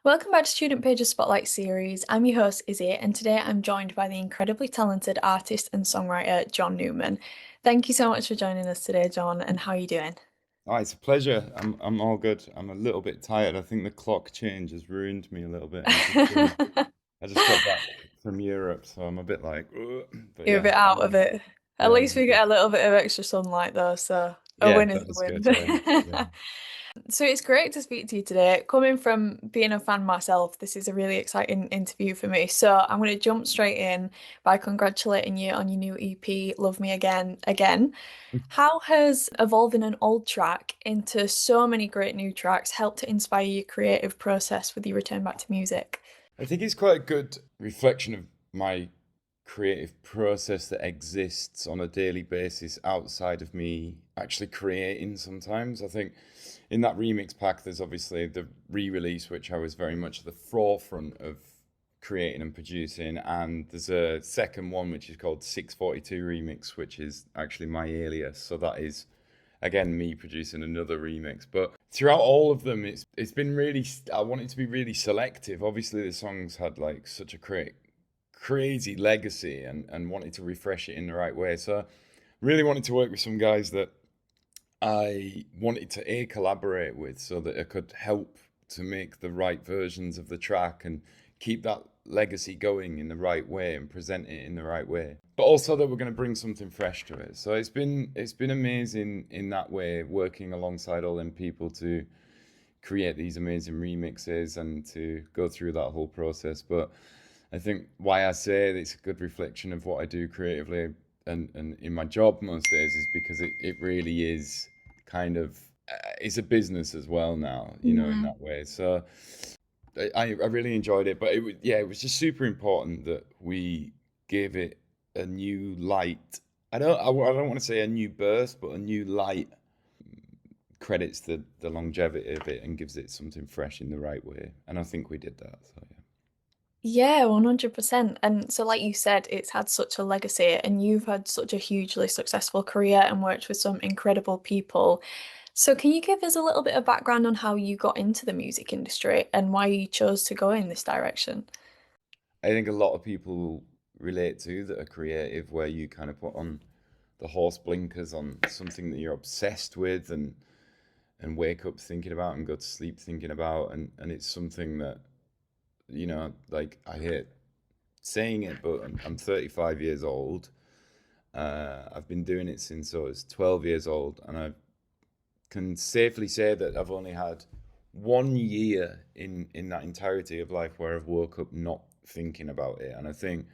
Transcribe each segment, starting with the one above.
Welcome back to Student Pages Spotlight series. I'm your host, Izzy, and today I'm joined by the incredibly talented artist and songwriter, John Newman. Thank you so much for joining us today, John, and how are you doing? Oh, it's a pleasure. I'm all good. I'm a little bit tired. I think the clock change has ruined me a little bit. I just got back from Europe, so I'm a bit like, "Ugh." But You're a yeah, bit out of it. At yeah, least I'm we good. get a little bit of extra sunlight though, so a Yeah, win is that a was good. Yeah, yeah. win. So it's great to speak to you today. Coming from being a fan myself, this is a really exciting interview for me. So I'm going to jump straight in by congratulating you on your new EP, Love Me Again. How has evolving an old track into so many great new tracks helped to inspire your creative process with your return back to music? I think it's quite a good reflection of my creative process that exists on a daily basis outside of me actually creating sometimes. I think in that remix pack, there's obviously the re-release, which I was very much at the forefront of creating and producing, and there's a second one which is called 642 Remix, which is actually my alias. So that is again me producing another remix. But throughout all of them, it's been really, I wanted to be really selective. Obviously the songs had like such a crazy legacy, and wanted to refresh it in the right way. So really wanted to work with some guys that I wanted to collaborate with so that I could help to make the right versions of the track and keep that legacy going in the right way and present it in the right way. But also that we're going to bring something fresh to it. So it's been amazing in that way, working alongside all them people to create these amazing remixes and to go through that whole process. But I think why I say it's a good reflection of what I do creatively and in my job most days is because it really is kind of it's a business as well now, in Mm. that way. So I really enjoyed it, but it was just super important that we gave it a new light. I don't want to say a new birth, but a new light credits the longevity of it and gives it something fresh in the right way. And I think we did that. So yeah. Yeah, 100%. And so, like you said, it's had such a legacy, and you've had such a hugely successful career and worked with some incredible people. So, can you give us a little bit of background on how you got into the music industry and why you chose to go in this direction? I think a lot of people relate to that are creative, where you kind of put on the horse blinkers on something that you're obsessed with and wake up thinking about and go to sleep thinking about, and it's something that like I hate saying it, but I'm 35 years old. I've been doing it since I was 12 years old, and I can safely say that I've only had 1 year in that entirety of life where I've woke up not thinking about it. And I think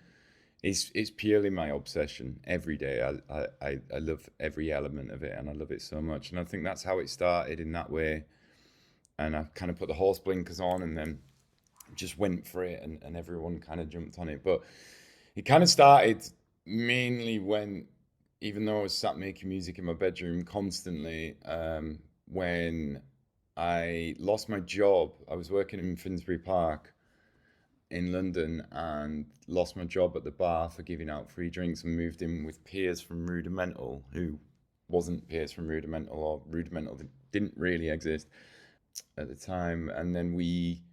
it's purely my obsession every day. I love every element of it, and I love it so much. And I think that's how it started in that way. And I kind of put the horse blinkers on and then just went for it, and everyone kind of jumped on it. But it kind of started mainly when, even though I was sat making music in my bedroom constantly, when I lost my job. I was working in Finsbury Park in London and lost my job at the bar for giving out free drinks and moved in with Piers from Rudimental, who wasn't Piers from Rudimental, or Rudimental didn't really exist at the time. And then we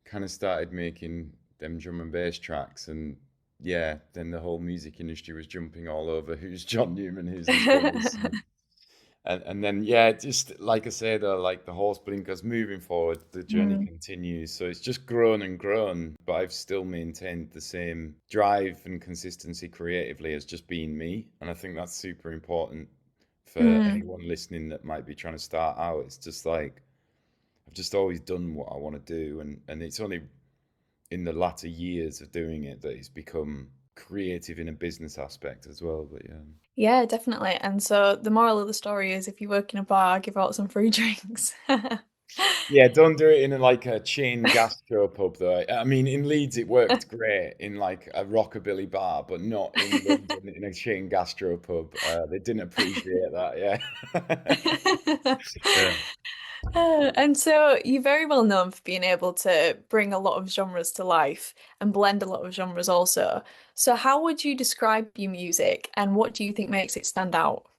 kind of started making them drum and bass tracks, and yeah, then the whole music industry was jumping all over who's John Newman, who's these guys. And then yeah, just like I said, like the horse blinkers, moving forward, the journey Mm. continues. So it's just grown and grown, but I've still maintained the same drive and consistency creatively as just being me. And I think that's super important for Mm. anyone listening that might be trying to start out. It's just like I've just always done what I want to do, and it's only in the latter years of doing it that it's become creative in a business aspect as well. But yeah. Yeah, definitely. And so the moral of the story is if you work in a bar, give out some free drinks. Yeah, don't do it in like a chain gastro pub though. I mean, in Leeds it worked great in like a rockabilly bar, but not in London in a chain gastro pub. They didn't appreciate that. Yeah. Yeah. And so you're very well known for being able to bring a lot of genres to life and blend a lot of genres also. So how would you describe your music and what do you think makes it stand out?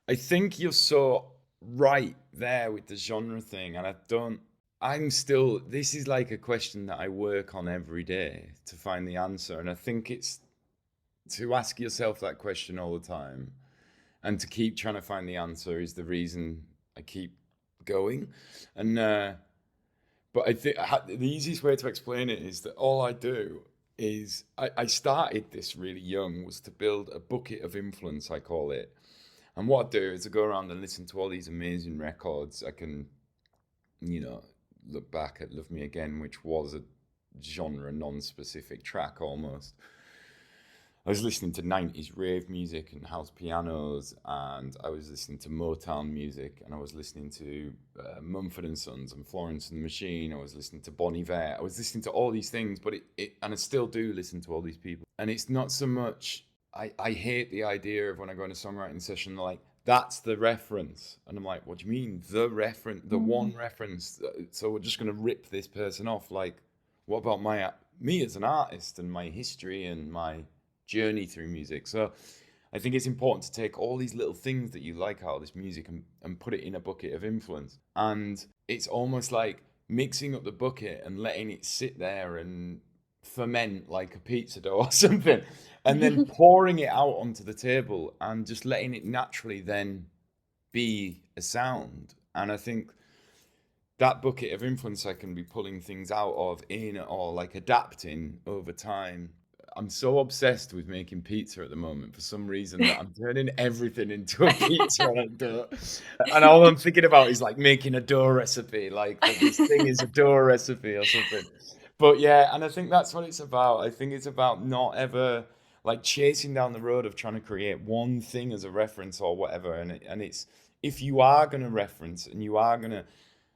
I think you're so right there with the genre thing, and I don't. I'm still, this is like a question that I work on every day to find the answer. And I think it's to ask yourself that question all the time and to keep trying to find the answer is the reason I keep going. And, but I think the easiest way to explain it is that all I do is I started this really young was to build a bucket of influence, I call it. And what I do is I go around and listen to all these amazing records. I can, you know, look back at Love Me Again, which was a genre non-specific track almost. I was listening to 90s rave music and house pianos, and I was listening to Motown music, and I was listening to Mumford and Sons and Florence and the Machine. I was listening to Bon Iver. I was listening to all these things, but and I still do listen to all these people. And it's not so much, I hate the idea of when I go in a songwriting session, like, that's the reference. And I'm like, what do you mean, the reference, the one reference? So we're just going to rip this person off. Like, what about me as an artist and my history and my journey through music? So I think it's important to take all these little things that you like out of this music and put it in a bucket of influence. And it's almost like mixing up the bucket and letting it sit there and ferment like a pizza dough or something, and then pouring it out onto the table and just letting it naturally then be a sound. And I think that bucket of influence I can be pulling things out of in or like adapting over time. I'm so obsessed with making pizza at the moment for some reason that I'm turning everything into a pizza anecdote. And all I'm thinking about is like making a dough recipe, like that this thing is a dough recipe or something. But yeah, and I think that's what it's about. I think it's about not ever like chasing down the road of trying to create one thing as a reference or whatever. And it's if you are going to reference and you are going to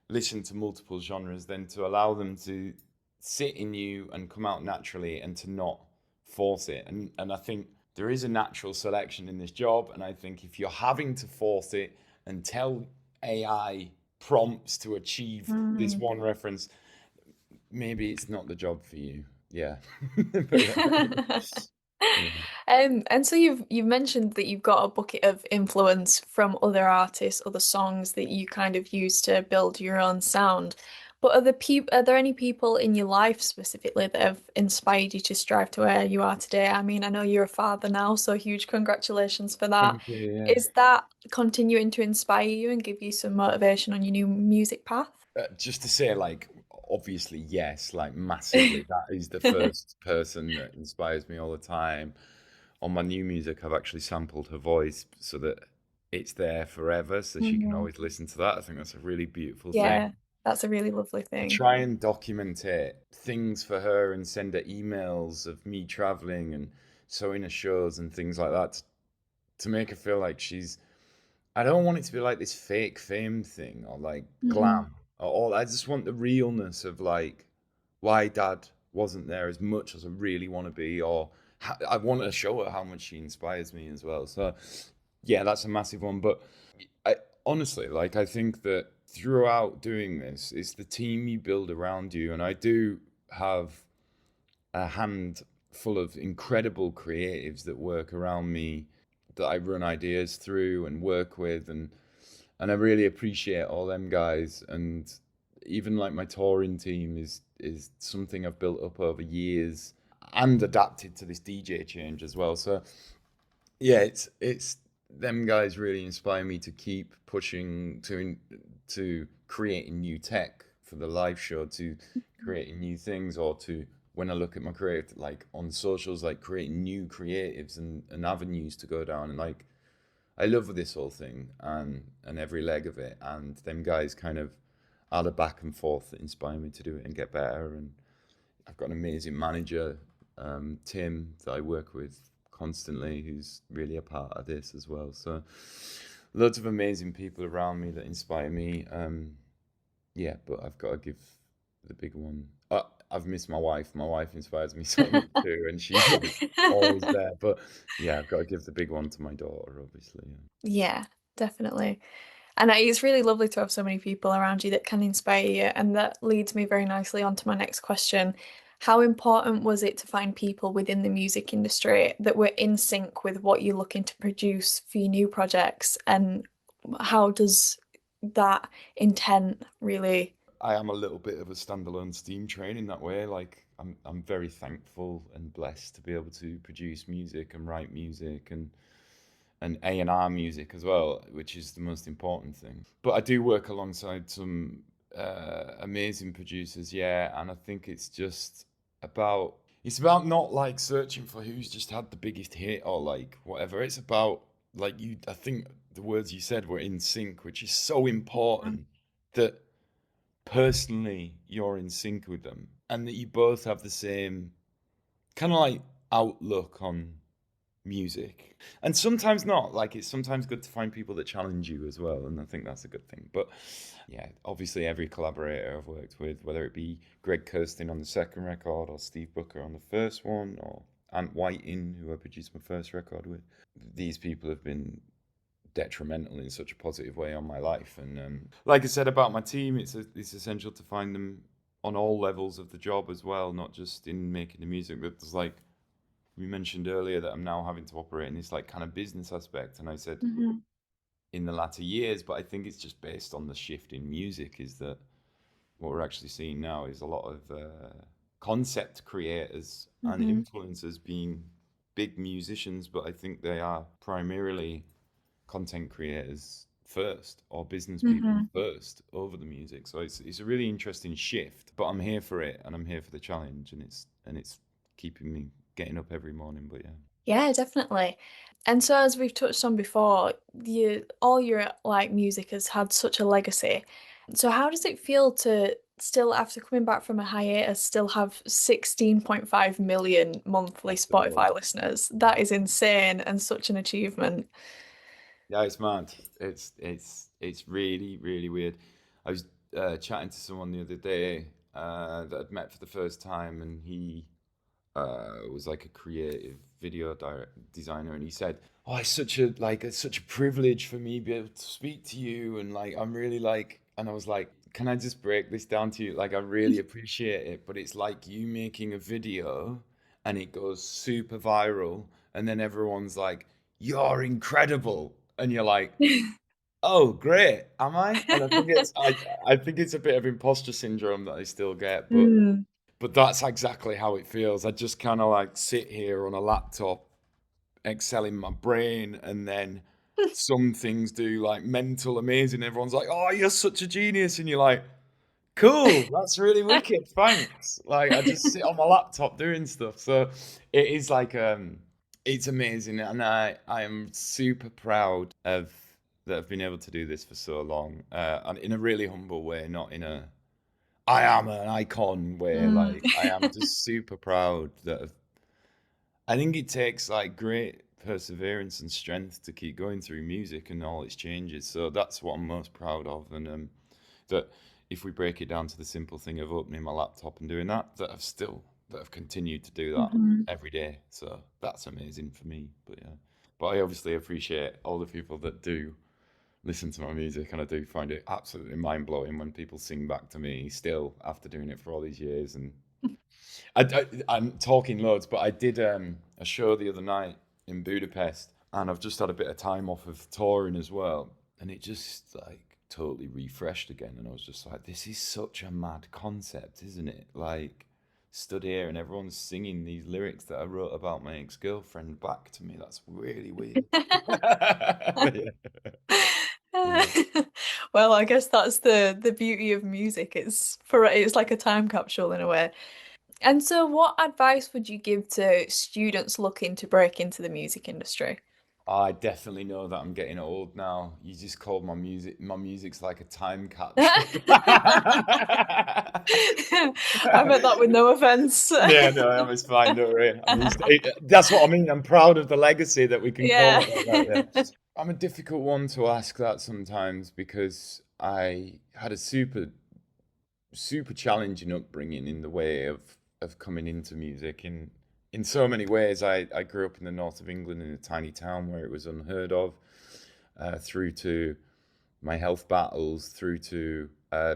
listen to multiple genres, then to allow them to sit in you and come out naturally and to not force it. And I think there is a natural selection in this job. And I think if you're having to force it and tell AI prompts to achieve this one reference, maybe it's not the job for you. Yeah. But yeah. And so you've mentioned that you've got a bucket of influence from other artists, other songs that you kind of use to build your own sound. But are there any people in your life specifically that have inspired you to strive to where you are today? I mean, I know you're a father now, so huge congratulations for that. Thank you. Yeah. Is that continuing to inspire you and give you some motivation on your new music path? Just to say, like, obviously, yes, like massively. That is the first person that inspires me all the time. On my new music, I've actually sampled her voice so that it's there forever, so she can Mhm. always listen to that. I think that's a really beautiful thing. Yeah, that's a really lovely I thing. try and document it, things for her, and send her emails of me traveling and showing her shows and things like that to make her feel like she's. I don't want it to be like this fake fame thing or like Mhm. glam or all. I just want the realness of like why dad wasn't there as much as I really want to be, or I want to show her how much she inspires me as well. So yeah, that's a massive one. But I honestly, like, I think that throughout doing this, it's the team you build around you, and I do have a handful of incredible creatives that work around me that I run ideas through and work with, and I really appreciate all them guys. And even like my touring team is something I've built up over years and adapted to this DJ change as well. So yeah, it's them guys really inspire me to keep pushing to creating new tech for the live show, to creating new things, or to when I look at my creative like on socials, like creating new creatives and avenues to go down. And like I love this whole thing and every leg of it. And them guys kind of are the back and forth that inspire me to do it and get better. And I've got an amazing manager, Tim, that I work with constantly, who's really a part of this as well. So loads of amazing people around me that inspire me. Yeah, but I've got to give the big one. I've missed my wife. My wife inspires me so much too, and she's always there. But yeah, I've got to give the big one to my daughter, obviously. Yeah, definitely. And it's really lovely to have so many people around you that can inspire you. And that leads me very nicely on to my next question. How important was it to find people within the music industry that were in sync with what you're looking to produce for your new projects? And how does that intent really? I am a little bit of a standalone steam train in that way. Like I'm very thankful and blessed to be able to produce music and write music and A&R music as well, which is the most important thing. But I do work alongside some amazing producers, yeah, and I think about it's about not like searching for who's just had the biggest hit or like whatever. It's about like you. I think the words you said were in sync, which is so important that personally you're in sync with them and that you both have the same kind of like outlook on music. And sometimes not. Like it's sometimes good to find people that challenge you as well, and I think that's a good thing. But yeah, obviously every collaborator I've worked with, whether it be Greg Kirsten on the second record or Steve Booker on the first one or Ant Whiting, who I produced my first record with, these people have been detrimental in such a positive way on my life. And like I said about my team, it's essential to find them on all levels of the job as well, not just in making the music. But there's like we mentioned earlier that I'm now having to operate in this like kind of business aspect, and I said Hmm. in the latter years, but I think it's just based on the shift in music. Is that what we're actually seeing now is a lot of concept creators and Hmm. influencers being big musicians, but I think they are primarily content creators first or business people Hmm. first over the music. So it's a really interesting shift, but I'm here for it and I'm here for the challenge, and it's keeping me getting up every morning. But yeah. Yeah, definitely. And so as we've touched on before, all your like music has had such a legacy. So how does it feel to still, after coming back from a hiatus, still have 16.5 million monthly That's the word. Spotify listeners? That is insane and such an achievement. Yeah, it's mad. It's really really weird. I was chatting to someone the other day that I'd met for the first time, and he was like a creative video designer, and he said, "Oh, it's such a privilege for me to be able to speak to you, and like I'm really like." And I was like, "Can I just break this down to you? Like I really appreciate it, but it's like you making a video, and it goes super viral, and then everyone's like, 'You're incredible,' and you're like." Oh, great. Am I? And I think it's a bit of imposter syndrome that I still get, Mm. but that's exactly how it feels. I just kind of like sit here on a laptop, excelling my brain, and then some things do like mental amazing. Everyone's like, "Oh, you're such a genius," and you're like, "Cool, that's really wicked, thanks." Like I just sit on my laptop doing stuff. So it is like it's amazing, and I am super proud of that I've been able to do this for so long, and in a really humble way, not in a I am an icon way. Mm. Like I am just super proud that I think it takes like great perseverance and strength to keep going through music and all its changes. So that's what I'm most proud of, and that if we break it down to the simple thing of opening my laptop and doing that, that I've continued to do that Mhm. every day. So that's amazing for me. But yeah, but I obviously appreciate all the people that do listen to my music, and I do find it absolutely mind blowing when people sing back to me still after doing it for all these years. And I'm talking loads, but I did a show the other night in Budapest, and I've just had a bit of time off of touring as well, and it just like totally refreshed again. And I was just like, this is such a mad concept, isn't it? Like, stood here and everyone's singing these lyrics that I wrote about my ex girlfriend back to me. That's really weird. Yeah. Yeah. Well, I guess that's the beauty of music. It's like a time capsule in a way. And so what advice would you give to students looking to break into the music industry? I definitely know that I'm getting old now. You just called my music's like a time capsule. I meant that with no offense. Yeah, no, it's fine. Don't worry. That's what I mean. I'm proud of the legacy that we can call Yeah. it like that. Yeah. I'm a difficult one to ask that sometimes because I had a super challenging upbringing in the way of coming into music in so many ways. I grew up in the north of England in a tiny town where it was unheard of, through to my health battles, through to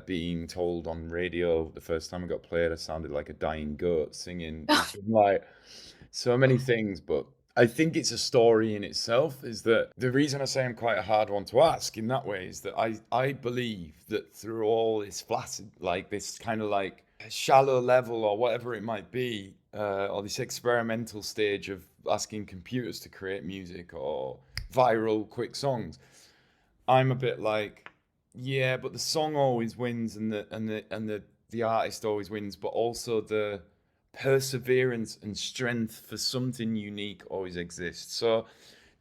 being told on radio the first time I got played, I sounded like a dying goat singing. There's been like so many things, but I think it's a story in itself. Is that the reason I say I'm quite a hard one to ask in that way is that I believe that through all this flaccid, like this kind of like shallow level or whatever it might be, or this experimental stage of asking computers to create music or viral quick songs, I'm a bit like, yeah, but the song always wins, and the artist always wins, but also the perseverance and strength for something unique always exists. So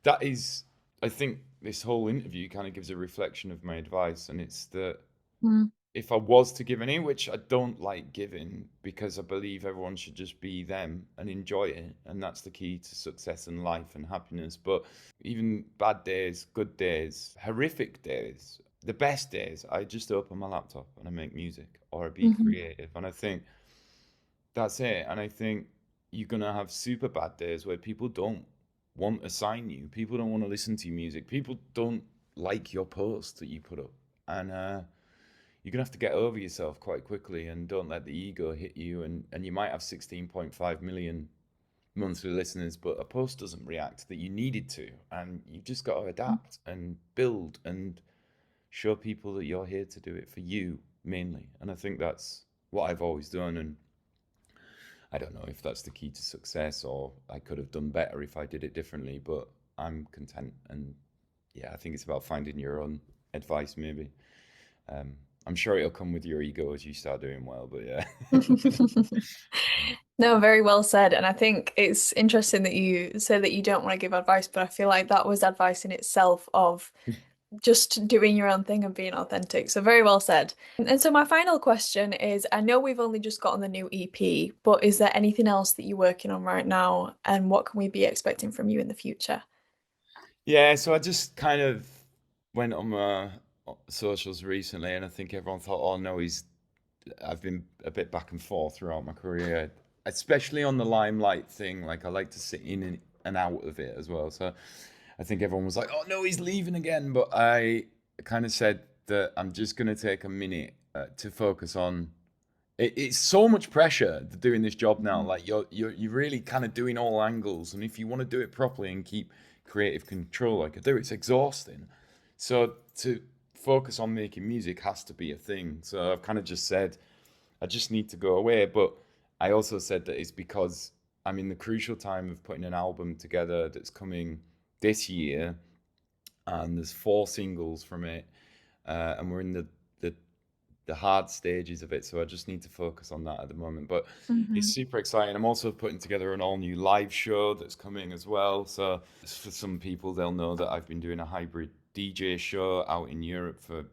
that is, I think, this whole interview kind of gives a reflection of my advice, and it's that Mm. if I was to give any, which I don't like giving because I believe everyone should just be them and enjoy it. And that's the key to success in life and happiness. But even bad days, good days, horrific days, the best days, I just open my laptop and I make music or I be Mhm. creative. And I think that's it. And I think you're going to have super bad days where people don't want to sign you, people don't want to listen to your music, people don't like your post that you put up. And, you're gonna have to get over yourself quite quickly and don't let the ego hit you. And you might have 16.5 million monthly listeners, but a post doesn't react that you needed to. And you've just got to adapt and build and show people that you're here to do it for you mainly. And I think that's what I've always done. And I don't know if that's the key to success or I could have done better if I did it differently, but I'm content. And yeah, I think it's about finding your own advice, maybe. Um, I'm sure it'll come with your ego as you start doing well, but yeah. No, very well said. And I think it's interesting that you say that you don't want to give advice, but I feel like that was advice in itself of just doing your own thing and being authentic. So very well said. And so my final question is, I know we've only just gotten the new EP, but is there anything else that you're working on right now, and what can we be expecting from you in the future? Yeah, so I just kind of went on my socials recently, and I think everyone thought, oh no, I've been a bit back and forth throughout my career, especially on the limelight thing. Like I like to sit in and out of it as well. So I think everyone was like, oh no, he's leaving again. But I kind of said that I'm just going to take a minute to focus on it's so much pressure doing this job now. Mhm. Like you're really kind of doing all angles, and if you want to do it properly and keep creative control like I do, it's exhausting. So to focus on making music has to be a thing. So I've kind of just said I just need to go away, but I also said that it's because I'm in the crucial time of putting an album together that's coming this year, and there's 4 singles from it, and we're in the the hard stages of it. So I just need to focus on that at the moment. But it's Mhm. super exciting. I'm also putting together an all new live show that's coming as well. So for some people, they'll know that I've been doing a hybrid DJ show out in Europe for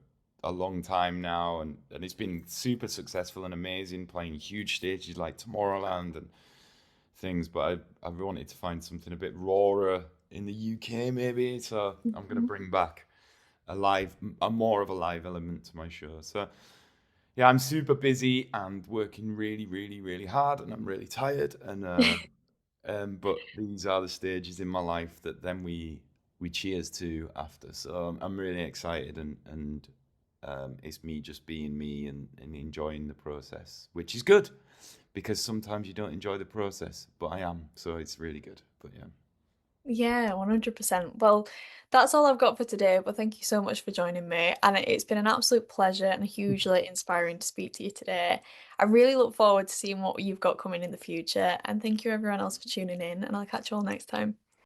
a long time now, and it's been super successful and amazing, playing huge stages like Tomorrowland and things. But I wanted to find something a bit rawer in the UK maybe. So I'm gonna Mhm. bring back a more of a live element to my show. So yeah, I'm super busy and working really, really, really hard, and I'm really tired. And but these are the stages in my life that then we cheers to after. So I'm really excited, and it's me just being me and enjoying the process, which is good because sometimes you don't enjoy the process, but I am, so it's really good. But yeah. Yeah, 100%. Well, that's all I've got for today, but thank you so much for joining me. And it's been an absolute pleasure and hugely inspiring to speak to you today. I really look forward to seeing what you've got coming in the future. And thank you everyone else for tuning in, and I'll catch you all next time.